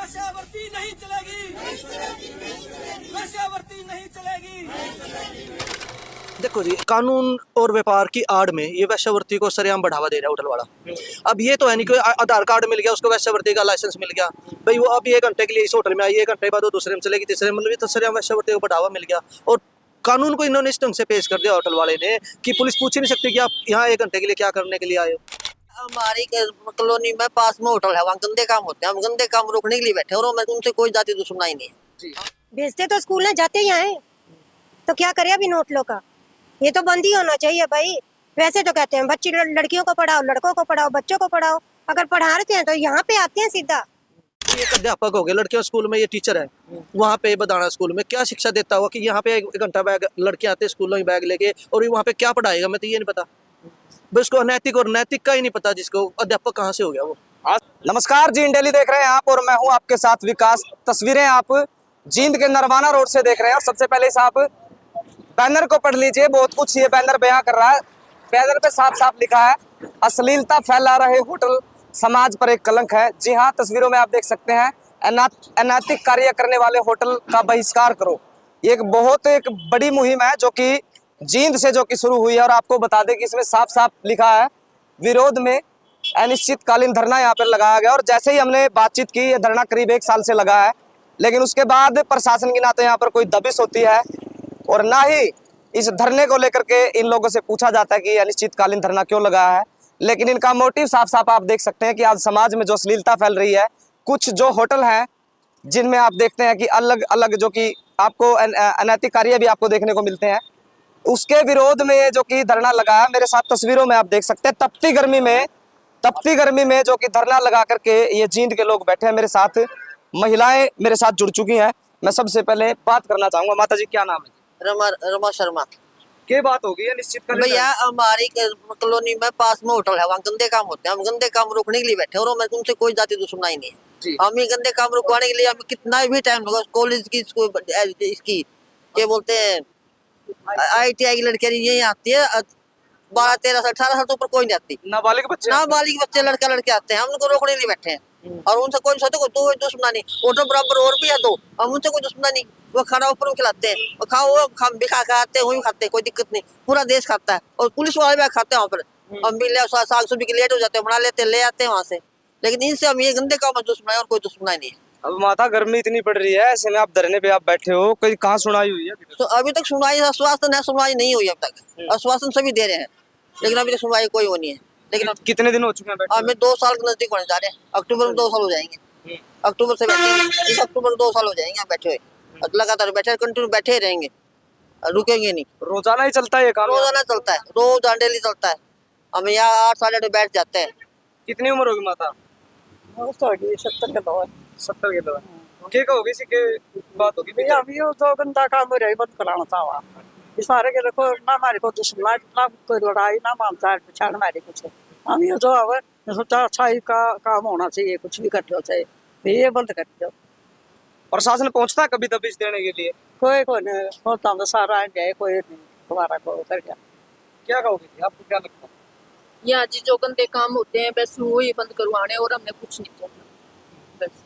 वेश्यावृत्ति नहीं चलेगी, वेश्यावृत्ति नहीं चलेगी। देखो जी, कानून और व्यापार की आड़ में ये वेश्यावृत्ति को सरेआम बढ़ावा दे रहा है होटल वाला। अब ये तो है नहीं कि आधार कार्ड मिल गया उसको, वेश्यावृत्ति का लाइसेंस मिल गया भाई, वो अब 1 घंटे के लिए इस होटल में आई, 1 घंटे बाद वो दूसरे में चलेगी, तीसरे में, तो सरेआम वेश्यावृत्ति को बढ़ावा मिल गया। और कानून को इन्होंने इस ढंग से पेश कर दिया होटल वाले ने कि पुलिस पूछ ही नहीं सकती कि आप यहाँ 1 घंटे के लिए क्या करने के लिए आए हो। हमारी कॉलोनी में पास में होटल है, वहाँ गंदे काम होते हैं, हम गंदे काम रोकने के लिए बैठे और मैं उनसे कोई जाति दुश्मनी नहीं है। भेजते तो स्कूल में जाते ही हैं, तो क्या करें अभी होटलों का, ये तो बंद ही होना चाहिए भाई। वैसे तो कहते हैं बच्ची लड़कियों को पढ़ाओ, लड़कों को पढ़ाओ, बच्चों को पढ़ाओ, अगर पढ़ा रहे हैं तो यहाँ पे आते हैं सीधा। एक अध्यापक हो गए, लड़कियों स्कूल में ये टीचर है, वहाँ पे बदाना स्कूल में क्या शिक्षा देता हुआ कि यहाँ पे 1 घंटा बैग लड़के आते हैं स्कूलों में बैग लेके, और वहाँ पे क्या पढ़ाएगा, मैं तो ये नहीं पता। उसको अनैतिक और नैतिक का ही नहीं पता, जिसको अध्यापक कहाँ से हो गया वो। नमस्कार जी, डेली देख रहे हैं आप और मैं हूं आपके साथ विकास। तस्वीरें आप जींद के नरवाना रोड से देख रहे हैं और सबसे पहले इस आप बैनर को पढ़ लीजिए, बहुत कुछ ये बैनर बयां कर रहा है। बैनर पे साफ साफ लिखा है, अश्लीलता फैला रहे होटल समाज पर एक कलंक है। जी हाँ, तस्वीरों में आप देख सकते हैं, अनैतिक कार्य करने वाले होटल का बहिष्कार करो। ये एक बड़ी मुहिम है जो कि जींद से शुरू हुई है और आपको बता दें कि इसमें साफ साफ लिखा है विरोध में अनिश्चितकालीन धरना यहाँ पर लगाया गया। और जैसे ही हमने बातचीत की, ये धरना करीब 1 साल से लगा है, लेकिन उसके बाद प्रशासन की ना तो यहाँ पर कोई दबिश होती है और ना ही इस धरने को लेकर के इन लोगों से पूछा जाता है कि अनिश्चितकालीन धरना क्यों लगाया है। लेकिन इनका मोटिव साफ साफ आप देख सकते हैं कि आज समाज में जो अश्लीलता फैल रही है, कुछ जो होटल हैं जिनमें आप देखते हैं कि अलग अलग जो कि आपको अनैतिक कार्य भी आपको देखने को मिलते हैं, उसके विरोध में जो कि धरना लगाया। मेरे साथ तस्वीरों में आप देख सकते हैं, तपती गर्मी में जो कि धरना लगा करके ये जींद के लोग बैठे हैं। मेरे साथ महिलाएं मेरे साथ जुड़ चुकी हैं। मैं सबसे पहले बात करना चाहूंगा, माता जी क्या नाम है? रमा शर्मा। क्या बात होगी है निश्चित भैया, हमारी कॉलोनी में पास में होटल है, वहाँ गंदे काम होते हैं, हम गंदे काम रोकने के लिए बैठे और मैं उनसे कोई जाति दुश्मनी नहीं है। हम ही गंदे काम रुकवाने के लिए हमें कितना भी टाइम होगा। कॉलेज की इसकी क्या बोलते हैं, ITI की लड़कियां यही आती है, 12, 13, 18 साल तो ऊपर कोई नहीं आती। नाबालिग बच्चे लड़के आते हैं, हम उनको रोकने के लिए बैठे हैं और उनसे कोई कोई दुश्मनी नहीं। होटल बराबर और भी है तो हम उनसे कोई दुश्मनी नहीं। वो खाना ऊपर खिलाते हैं, वो खाओ, वो भी खाते हैं, वो भी खाते हैं, कोई दिक्कत नहीं। पूरा देश खाता है और पुलिस वाले भी खाते हैं वहाँ पर। हम भी साग सब्जी के लेट हो जाते हैं, बना लेते हैं, ले आते हैं वहाँ से। लेकिन इनसे हम ये गंदे काम दुश्मनी और कोई दुश्मनी नहीं है। अब माता, गर्मी इतनी पड़ रही है, ऐसे में आप धरने पे आप बैठे हो, कोई कहाँ सुनाई हुई है? तो अभी तक सुनवाई, आश्वासन सुनवाई नहीं हुई अब तक। आश्वासन सभी दे रहे हैं लेकिन अभी तक सुनवाई कोई वो नहीं है। लेकिन कितने दिन हो चुके हैं? हमें 2 साल के नजदीक होने जा रहे हैं। अक्टूबर में 2 साल हो जाएंगे। अक्टूबर से बैठे, इस अक्टूबर 2 साल हो जाएंगे बैठे हुए, लगातार बैठे, कंटिन्यू बैठे रहेंगे, रुकेंगे नहीं। रोजाना ही चलता है ये काम? रोजाना चलता है, रोज डेली चलता है। हम यहाँ 8 साढ़े 8 बैठ जाते हैं। कितनी उम्र होगी माता? 70 के दौर 70 के दौर ठीक होगी, इसी के बात होगी। भैया अभी वो तो गंदा काम हो रहा है, बंद कराना था। इस सारे के देखो ना, हमारे को दुश्मन ना, कोई लड़ाई ना, मामला पिछाड़ हमारे कुछ। हम ये तो अब सोचा अच्छाई का काम होना चाहिए, कुछ भी करते हो चाहिए, ये बंद कर दो। प्रशासन पहुंचता है कभी दबिश देने के लिए? कोई नहीं होता, तो सारा जाए, कोई नहीं तुम्हारा को कर गया। क्या कहोगे, आपको क्या लगता है? यहाँ जी जो गंदे काम होते हैं बस वो ही बंद करवाने, और हमने कुछ नहीं करना। बस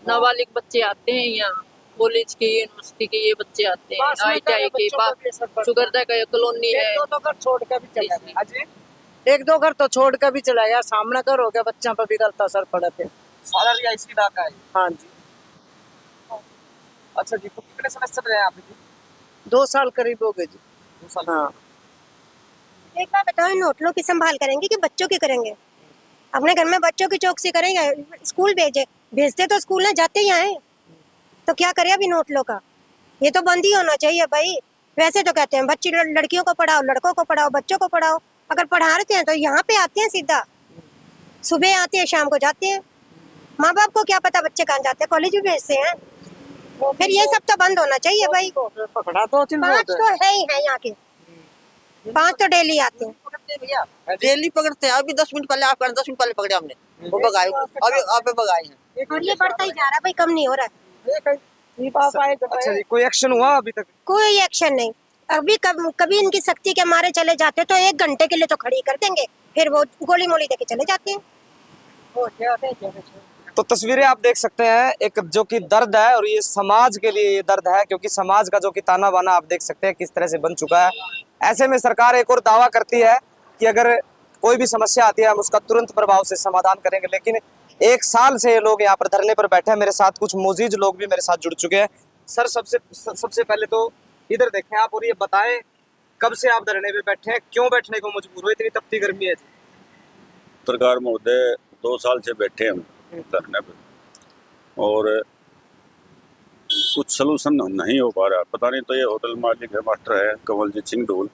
नाबालिग बच्चे आते हैं यहाँ, कॉलेज के, यूनिवर्सिटी के ये बच्चे आते हैं, ITI के, शुगरदा का कॉलोनी है। 1-2 घर छोड़ कर भी चला गया, 1-2 घर तो छोड़ कर भी चला गया, सामने घर हो गया, बच्चों पर भी गलत असर पड़ा थे। सारा रिहायशी इलाका है? हाँ जी। अच्छा जी, तो कितने समय से रहे हैं आप? 2 साल करीब हो गए जी। 2 साल। हाँ। एक बात बताओ, इन होटलों की संभाल करेंगे कि बच्चों की करेंगे? अपने घर में बच्चों की चौकसी करेंगे, स्कूल भेजते तो स्कूल में जाते ही आए, तो क्या करें अब इन होटलों का? ये तो बंद ही होना चाहिए भाई। वैसे तो कहते हैं बच्ची लड़कियों को पढ़ाओ, लड़कों को पढ़ाओ, बच्चों को पढ़ाओ, अगर पढ़ा रहे हैं तो यहाँ पे आते हैं सीधा, सुबह आते हैं शाम को जाते हैं। माँ बाप को क्या पता बच्चे कहाँ जाते हैं, कॉलेज भी भेजते हैं। फिर ये सब तो बंद होना चाहिए भाई। पकड़ा तो 5 तो है ही है यहाँ के, 5 तो डेली आते हैं, डेली पकड़ते हैं। अभी 10 मिनट पहले, आप 10 मिनट पहले पकड़े हमने, वो भगाए, अभी आप भगाए हैं। और ये बढ़ता ही जा रहा है भाई, कम नहीं हो रहा है। अच्छा जी, कोई एक्शन हुआ अभी तक? कोई एक्शन नहीं। अभी कभी इनकी सख्ती के मारे चले जाते तो 1 घंटे के लिए तो खड़ी कर देंगे, फिर वो गोली मोली देके चले जाते हैं। तो तस्वीरें आप देख सकते हैं, एक जो कि दर्द है और ये समाज के लिए ये दर्द है, क्योंकि समाज का जो कि ताना बाना आप देख सकते हैं किस तरह से बन चुका है। ऐसे में सरकार एक और दावा करती है कि अगर कोई भी समस्या आती है हम उसका तुरंत प्रभाव से समाधान करेंगे, लेकिन 1 साल से ये लोग यहाँ पर धरने पर बैठे हैं। मेरे साथ कुछ मोजीज लोग भी मेरे साथ जुड़ चुके हैं। सर सबसे पहले तो इधर देखें आप और ये बताएं कब से आप धरने पे बैठे हैं, क्यों बैठने को मजबूर हुए, इतनी तपती गर्मी है? सरकार महोदय 2 साल से बैठे हम धरने पे और कुछ सलूशन नहीं हो पा रहा। पता नहीं, तो ये होटल मालिक है, मास्टर है कमलजीत सिंह ढोल,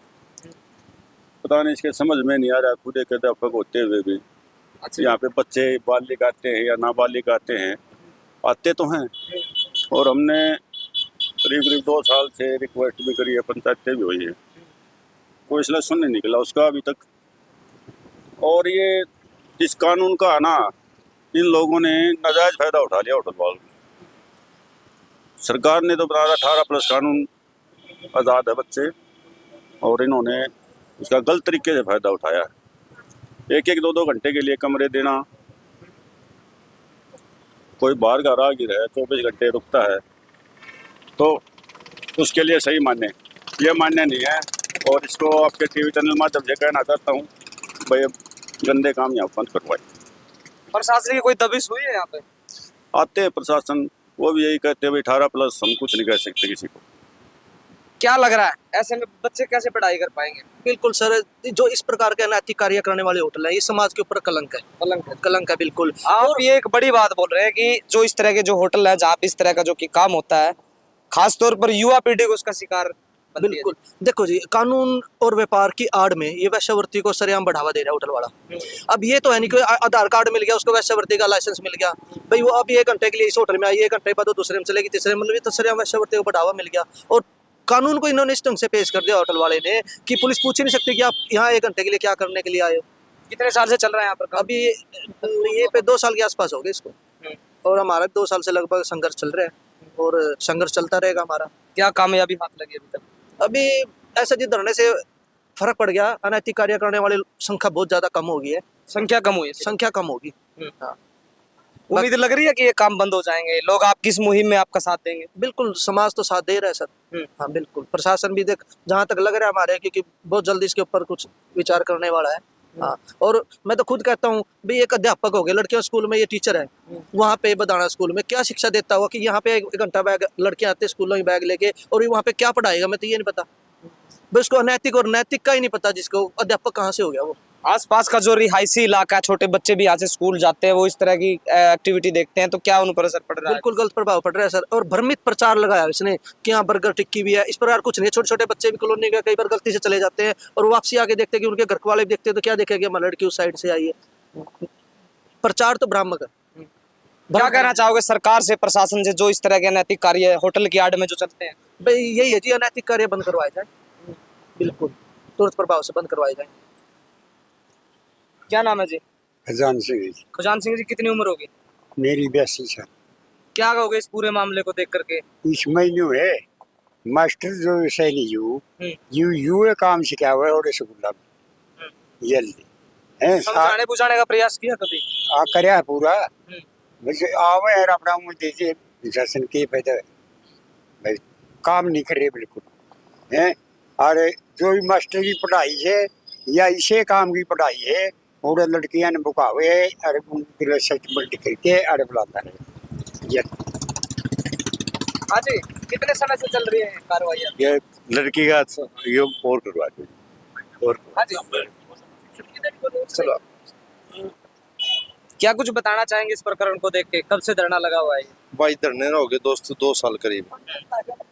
पता नहीं इसके समझ में नहीं आ रहा। खुद एक अध्यापक होते हुए भी यहाँ पे बच्चे बालिग आते हैं या नाबालिग आते हैं, आते तो हैं, और हमने करीब 2 साल से रिक्वेस्ट भी करी है, पंचायतें भी हुई है, कोई सलूशन नहीं निकला उसका अभी तक। और ये इस कानून का आना, इन लोगों ने नाजायज फायदा उठा लिया होटल वालों। सरकार ने तो बना 18+ कानून, आज़ाद है बच्चे, और इन्होंने उसका गलत तरीके से फायदा उठाया। 1-1, 2-2 घंटे के लिए कमरे देना, कोई बाहर का राहगीर है 24 घंटे रुकता है तो उसके लिए सही मान्य, ये मान्य नहीं है। और इसको आपके टीवी चैनल माध्यम से कहना चाहता हूँ, भाई गंदे काम यहाँ बंद करवाए। प्रशासन की कोई दबिश हुई है यहाँ पे? आते हैं प्रशासन, वो भी यही कहते हैं भाई 18+, हम कुछ नहीं कह सकते किसी को। क्या लग रहा है ऐसे में बच्चे कैसे पढ़ाई कर पाएंगे? बिल्कुल सर, जो इस प्रकार के अनैतिक कार्य करने वाले होटल है, ये समाज के ऊपर कलंक है, कलंक है बिल्कुल। आप ये एक बड़ी बात बोल रहे हैं कि जो इस तरह के जो होटल है जहाँ पे इस तरह का जो कि काम होता है, खास तौर पर युवा पीढ़ी को उसका शिकार बनती है। बिल्कुल, देखो जी, कानून और व्यापार की आड़ में ये वैश्यावृत्ति को सरेआम बढ़ावा दे रहा है होटल वाला। अब ये तो है नहीं कि आधार कार्ड मिल गया उसको, वैश्यावृत्ति का लाइसेंस मिल गया, भाई वो अब 1 घंटे के लिए इस होटल में आई, 1 घंटे बाद दूसरे में चलेगी, तीसरे में, तो सरेआम वैश्यावृत्ति को बढ़ावा मिल गया। और कानून को इन्होंने इस ढंग से पेश कर दिया होटल वाले ने कि पुलिस पूछ ही नहीं सकती कि आप यहाँ 1 घंटे के लिए क्या करने के लिए आए हो। कितने साल से चल रहा है यहाँ पर? अभी ये पे 2 साल के आसपास हो गए इसको, और हमारा 2 साल से लगभग संघर्ष चल रहा है और संघर्ष चलता रहेगा हमारा। क्या कामयाबी हाथ लगी अभी तक? अभी ऐसा जी धरने से फर्क पड़ गया, अनैतिक कार्य करने वाले संख्या बहुत ज्यादा कम हो गई है, संख्या कम हुई है? संख्या कम होगी। हाँ, उम्मीद लग रही है कि ये काम बंद हो जाएंगे, लोग आपकी इस मुहिम में आपका साथ देंगे? बिल्कुल, समाज तो साथ दे रहा है सर। हाँ बिल्कुल, प्रशासन भी देख, जहाँ तक लग रहा है हमारे, क्योंकि बहुत जल्दी इसके ऊपर कुछ विचार करने वाला है। हाँ, और मैं तो खुद कहता हूँ भाई, एक अध्यापक हो गए, लड़कियों स्कूल में ये टीचर है, वहाँ पे बदाना स्कूल में क्या शिक्षा देता होगा कि यहाँ पे 1 घंटा बैग लड़के आते स्कूलों में बैग लेके, और वहाँ पे क्या पढ़ाएगा, मैं तो ये नहीं पता। भाई उसको अनैतिक और नैतिक का ही नहीं पता, जिसको अध्यापक कहाँ से हो गया वो। आसपास का जो रिहायशी इलाका है, छोटे बच्चे भी यहाँ से स्कूल जाते हैं, वो इस तरह की एक्टिविटी देखते हैं, तो क्या उन पर असर पड़ रहा है? बिल्कुल गलत प्रभाव पड़ रहा है सर, और भ्रमित प्रचार लगाया इसने कि यहाँ बर्गर टिक्की भी है, इस प्रकार कुछ नहीं है। छोटे छोटे बच्चे भी कॉलोनी के कई बार गलती से चले जाते हैं और वापसी आके देखते हैं कि उनके घर वाले भी देखते हैं, तो क्या देखेगा हमारी लड़की उस साइड से आई है। प्रचार तो भ्रामक है। क्या कहना चाहोगे सरकार से, प्रशासन से, जो इस तरह के अनैतिक कार्य होटल की आड़ में जो चलते हैं? भाई यही है जी, अनैतिक कार्य बंद करवाए जाए, बिल्कुल तुरंत प्रभाव से बंद करवाए जाए। क्या नाम है जी? खजान सिंह जी। खजान सिंह जी, कितनी उम्र होगी? मेरी 82 साल। क्या कहोगे इस पूरे मामले को देख करके? इस महीने है मास्टर जो सैनी यू काम सिखाया हुआ है और रसगुल्ला में जल्दी है समझाने बुझाने का प्रयास किया कभी? करया है पूरा, वैसे आवे यार अपना मुँह दीजिए, प्रशासन के फायदा है भाई, काम नहीं कर रहे बिल्कुल है। और जो भी मास्टर की पढ़ाई है या इसे काम की पढ़ाई है, और लड़कियां ने बुकावे अरे उनकी सेटलमेंट करके अरे बुलाता है। हाँ जी, कितने समय से चल रही है कार्रवाई? ये लड़की का ये और करवा दो और। हाँ जी, चलो। क्या कुछ बताना चाहेंगे इस प्रकरण को देख के? कब से धरना लगा हुआ है? भाई धरने हो गए दोस्त 2 साल करीब,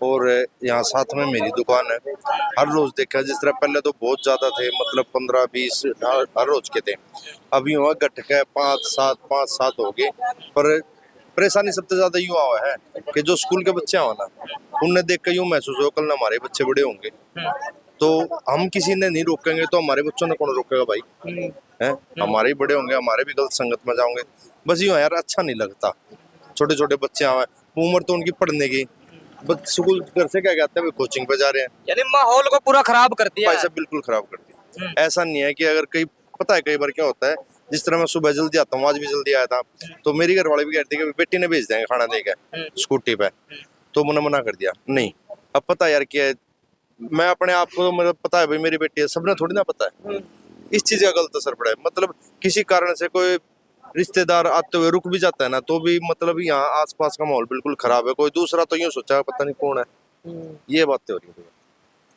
और यहाँ साथ में मेरी दुकान है। हर रोज देखा, जिस तरह पहले तो बहुत ज्यादा थे, मतलब 15-20 हर रोज के थे, अभी हुआ घट के 5-7 हो गए। पर परेशानी सबसे ज्यादा यूँ हुआ है कि जो स्कूल के बच्चे हो ना, उनने देख कर यूँ महसूस हो कल हमारे बच्चे बड़े होंगे, तो हम किसी ने नहीं रोकेंगे तो हमारे बच्चों ने कौन रोकेगा भाई? हैं, हमारे ही बड़े होंगे, हमारे भी गलत संगत में जाओगे। बस यूँ यार अच्छा नहीं लगता, छोटे छोटे बच्चे आए, उम्र तो उनकी पढ़ने की, बस स्कूल घर से क्या कहते हैं कोचिंग पे जा रहे हैं। यानी माहौल को पूरा खराब कर दिया पैसा बिल्कुल खराब कर दिया। ऐसा नहीं है कि अगर कई, पता है कई बार क्या होता है, जिस तरह मैं सुबह जल्दी आता हूँ, आज भी जल्दी आया था, तो मेरी घर वाले भी कहते कि बेटी ने भेज देंगे खाना देकर स्कूटी पे, तो मैंने मना कर दिया नहीं। अब पता यार क्या है, मैं अपने आप को मतलब पता है भाई मेरी बेटी है, सबने थोड़ी ना पता है। इस चीज का गलत असर पड़ा है, मतलब किसी कारण से कोई रिश्तेदार आते हुए रुक भी जाता है ना, तो भी मतलब यहाँ आसपास का माहौल बिल्कुल खराब है। कोई दूसरा तो यूं सोचा पता नहीं कौन है, ये बातें हो रही है।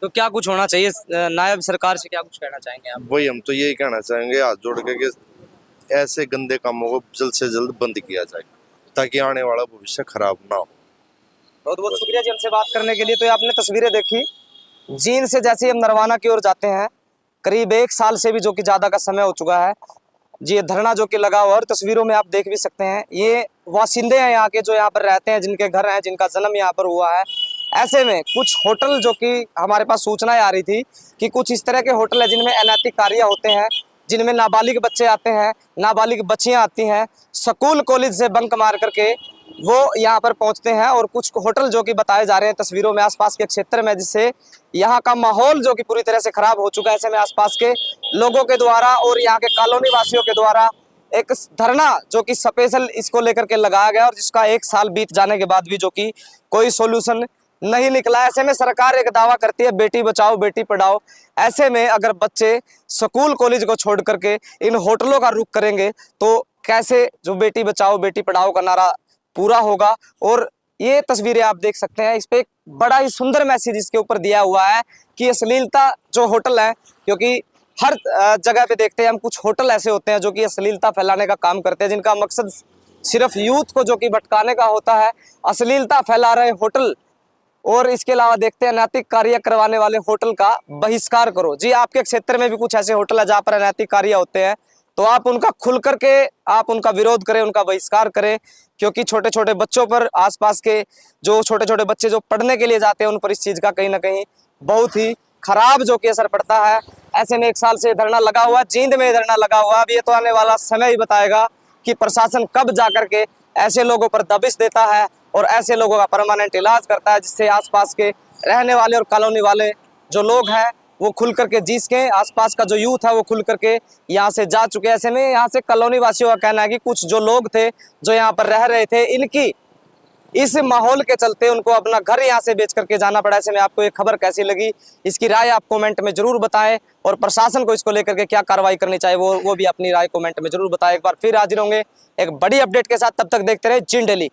तो क्या कुछ होना चाहिए, नायब सरकार से क्या कुछ कहना चाहेंगे आप? वही हम तो यही कहना चाहेंगे हाथ जोड़ के कि ऐसे गंदे कामों को जल्द से जल्द बंद किया जाए, ताकि आने वाला भविष्य खराब ना हो। बहुत बहुत शुक्रिया जी हमसे बात करने के लिए। तो ये आपने तस्वीरें देखी, जींद से जैसे हम नरवाना की ओर जाते हैं, करीब 1 साल से भी जो कि ज़्यादा का समय हो चुका है जी, ये धरना जो कि लगा हुआ है, और तस्वीरों में आप देख भी सकते हैं ये वासिंदे हैं यहाँ के, जो यहाँ पर रहते हैं, जिनके घर हैं, जिनका जन्म यहाँ पर हुआ है। ऐसे में कुछ होटल, जो कि हमारे पास सूचनाएं आ रही थी कि कुछ इस तरह के होटल है जिनमें अनैतिक कार्य होते हैं, जिनमें नाबालिग बच्चे आते हैं, नाबालिग बच्चियां आती हैं, स्कूल कॉलेज से बंक मार करके वो यहाँ पर पहुँचते हैं। और कुछ होटल जो कि बताए जा रहे हैं तस्वीरों में आसपास के क्षेत्र में, जिससे यहाँ का माहौल जो कि पूरी तरह से खराब हो चुका है। ऐसे में आसपास के लोगों के द्वारा और यहाँ के कॉलोनी वासियों के द्वारा एक धरना जो कि स्पेशल इसको लेकर के लगाया गया, और जिसका 1 साल बीत जाने के बाद भी जो कि कोई सोल्यूशन नहीं निकला। ऐसे में सरकार एक दावा करती है बेटी बचाओ बेटी पढ़ाओ, ऐसे में अगर बच्चे स्कूल कॉलेज को छोड़ करके इन होटलों का रुख करेंगे तो कैसे जो बेटी बचाओ बेटी पढ़ाओ का नारा पूरा होगा। और ये तस्वीरें आप देख सकते हैं, इस पे एक बड़ा ही सुंदर मैसेज इसके ऊपर दिया हुआ है कि अश्लीलता जो होटल है, क्योंकि हर जगह पे देखते हैं हम कुछ होटल ऐसे होते हैं जो कि अश्लीलता फैलाने का काम करते हैं, जिनका मकसद सिर्फ यूथ को जो कि भटकाने का होता है। अश्लीलता फैला रहे होटल और इसके अलावा देखते हैं अनैतिक कार्य करवाने वाले होटल का बहिष्कार करो। जी, आपके क्षेत्र में भी कुछ ऐसे होटल है जहाँ पर अनैतिक कार्य होते हैं, तो आप उनका खुल करके आप उनका विरोध करें, उनका बहिष्कार करें, क्योंकि छोटे छोटे बच्चों पर, आसपास के जो छोटे छोटे बच्चे जो पढ़ने के लिए जाते हैं, उन पर इस चीज़ का कहीं ना कहीं बहुत ही खराब जो कि असर पड़ता है। ऐसे में 1 साल से धरना लगा हुआ, जींद में धरना लगा हुआ। अब ये तो आने वाला समय ही बताएगा कि प्रशासन कब जा करके ऐसे लोगों पर दबिश देता है और ऐसे लोगों का परमानेंट इलाज करता है, जिससे आसपास के रहने वाले और कॉलोनी वाले जो लोग हैं वो खुल करके जी सकें। आसपास का जो यूथ है वो खुल करके यहाँ से जा चुके हैं। ऐसे में यहाँ से कॉलोनी वासियों का कहना है कि कुछ जो लोग थे जो यहाँ पर रह रहे थे, इनकी इस माहौल के चलते उनको अपना घर यहाँ से बेच करके जाना पड़ा। ऐसे में आपको ये खबर कैसी लगी, इसकी राय आप कमेंट में जरूर बताएं, और प्रशासन को इसको लेकर के क्या कार्रवाई करनी चाहिए वो भी अपनी राय कमेंट में जरूर बताएं। एक बार फिर हाजिर होंगे एक बड़ी अपडेट के साथ, तब तक देखते रहे जींद डेली।